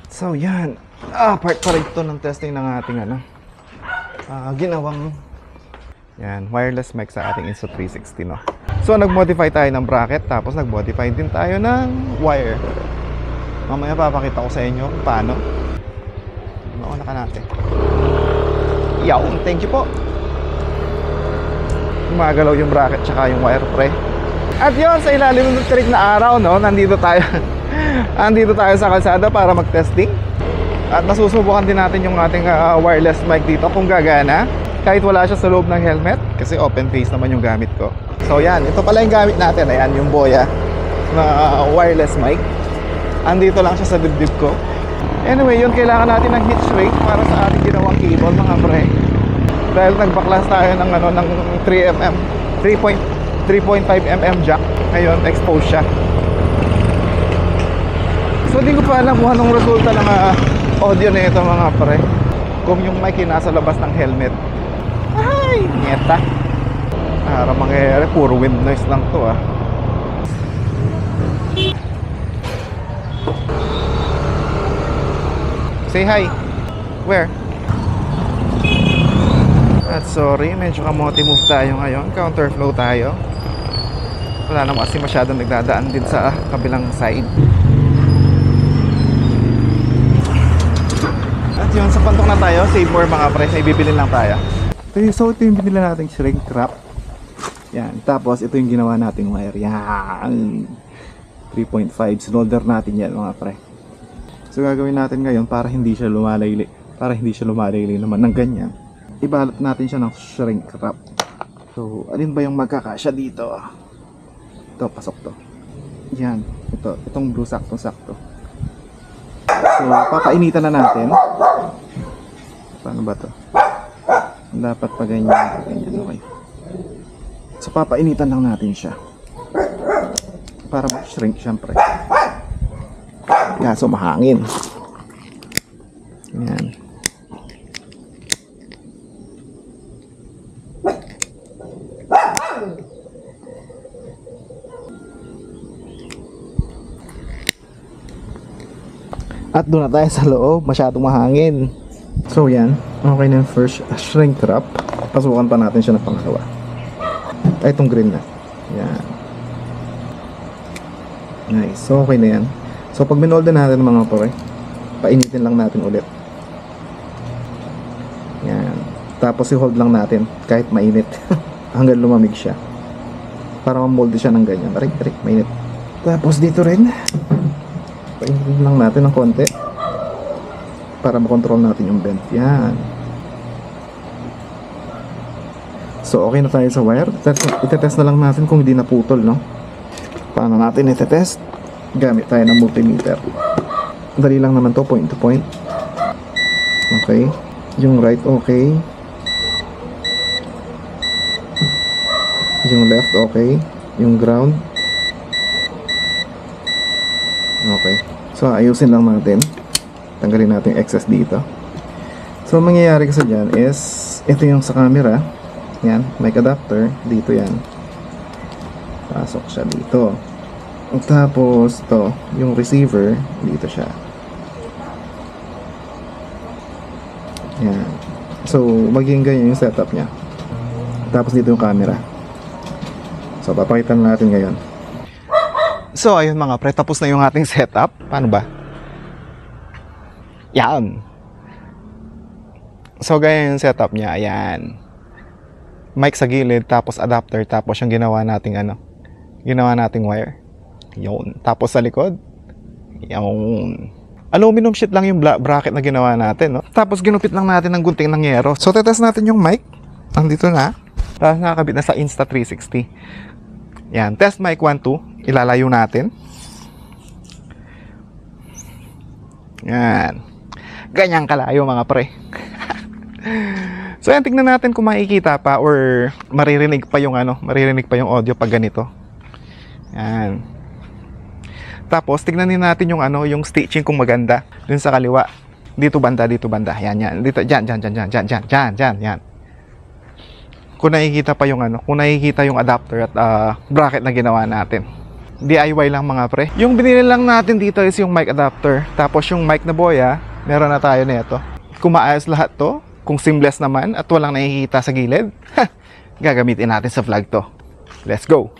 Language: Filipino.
So yan, part pa rin ito ng testing ng ating ginawang yan, wireless mic sa ating Insta360, no? So nag-modify tayo ng bracket, tapos nag-modify din tayo ng wire. Mamaya papakita ko sa inyo kung paano. Mauna ka natin. Thank you po. Gumagalaw yung bracket tsaka yung wire, pre. At yun, sa ilalim ng trick na araw, no, nandito tayo andito tayo sa kalsada para mag-testing. At nasusubukan din natin yung ating wireless mic dito kung gagana, kahit wala siya sa loob ng helmet, kasi open face naman yung gamit ko. So yan, ito pala yung gamit natin. Ayan yung Boya na wireless mic. Andito lang siya sa dibdib ko. Anyway, yun, kailangan natin ng hitch rate para sa ating ginawang cable, mga pre. Dahil nagbaklas tayo ng ng 3mm 3.5mm jack. Ngayon, expose siya. So, di ko pa alam kung anong resulta ng audio na ito, mga pre. Kung yung mic nasa labas ng helmet. Ay, nyeta. Para mangyayari, puro wind noise lang to, Say hi. Where? At sorry, medyo kamote move tayo ngayon. Counterflow tayo. Wala naman kasi masyadong nagdadaan din sa kabilang side. At yun, sa pantok na tayo. Save more, mga pre. May bibili lang tayo. So ito yung binila nating shrink wrap. Yan. Tapos ito yung ginawa nating wire. Yan. 3.5. Solder natin yan, mga pre. So gagawin natin ngayon para hindi siya lumalayli. Para hindi siya lumalayli naman ng ganyan. Ibalot natin siya ng shrink wrap. So alin ba yung magkakasya dito? Ito, pasok to. Yan. Itong blue, sakto-sakto. So papainitan na natin. Paano ba to? Dapat pa ganyan. Okay. So papainitan lang natin siya para mag-shrink, syempre. Kaso mahangin. Yan. At doon na tayo sa loob, masyadong mahangin. So yan, okay na yung first shrink wrap. Pasukan pa natin siya ng pangalawa. Ay, itong green na. Yan. Nice, so okay na yan. So pag minolda natin mga pre, painitin lang natin ulit. Yan. Tapos i-hold lang natin kahit mainit hanggang lumamig siya. Para mamolde siya ng ganyan. Arik, mainit. Tapos dito rin, painitin lang natin ng konti para makontrol natin yung bend. Yan. So okay na tayo sa wire. Itetest na lang natin kung hindi naputol, no? Paano natin itetest? Gamit tayo ng multimeter. Dali lang naman to, point to point. Okay. Yung right, okay. Yung left, okay. Yung ground, okay. So ayusin lang natin. Tanggalin natin yung excess dito. So mangyayari kasi dyan is, ito yung sa camera. Yan, mic adapter. Dito yan. Pasok siya dito. Tapos to, yung receiver, dito siya. Yan. So magiging ganyan yung setup nya. Tapos dito yung camera. So papakita natin ngayon. So ayun mga pre, tapos na yung ating setup. Paano ba? Yan. So ganyan yung setup nya. Ayan. Mic sa gilid, tapos adapter, tapos yung ginawa nating ginawa nating wire. Yun. Tapos sa likod, yun. Aluminum sheet lang yung bracket na ginawa natin, no? Tapos ginupit lang natin ng gunting ng yero. So tetest natin yung mic. Andito na. Tapos nakakabit na sa Insta360. Yan. Test mic 1, 2. Ilalayo natin. Yan. Ganyan kalayo mga pre. So yan, tignan natin kung makikita pa or maririnig pa yung maririnig pa yung audio pag ganito. Yan. Tapos tignan din natin yung yung stitching kung maganda dun sa kaliwa. Dito banda. Yan. Dito diyan. Yan. Kung nakikita pa yung kung nakikita yung adapter at bracket na ginawa natin. DIY lang mga pre. Yung binili lang natin dito is yung mic adapter. Tapos yung mic na boya, meron na tayo nito. Kung maayos lahat to, kung seamless naman at walang nakikita sa gilid, gagamitin natin sa vlog to. Let's go!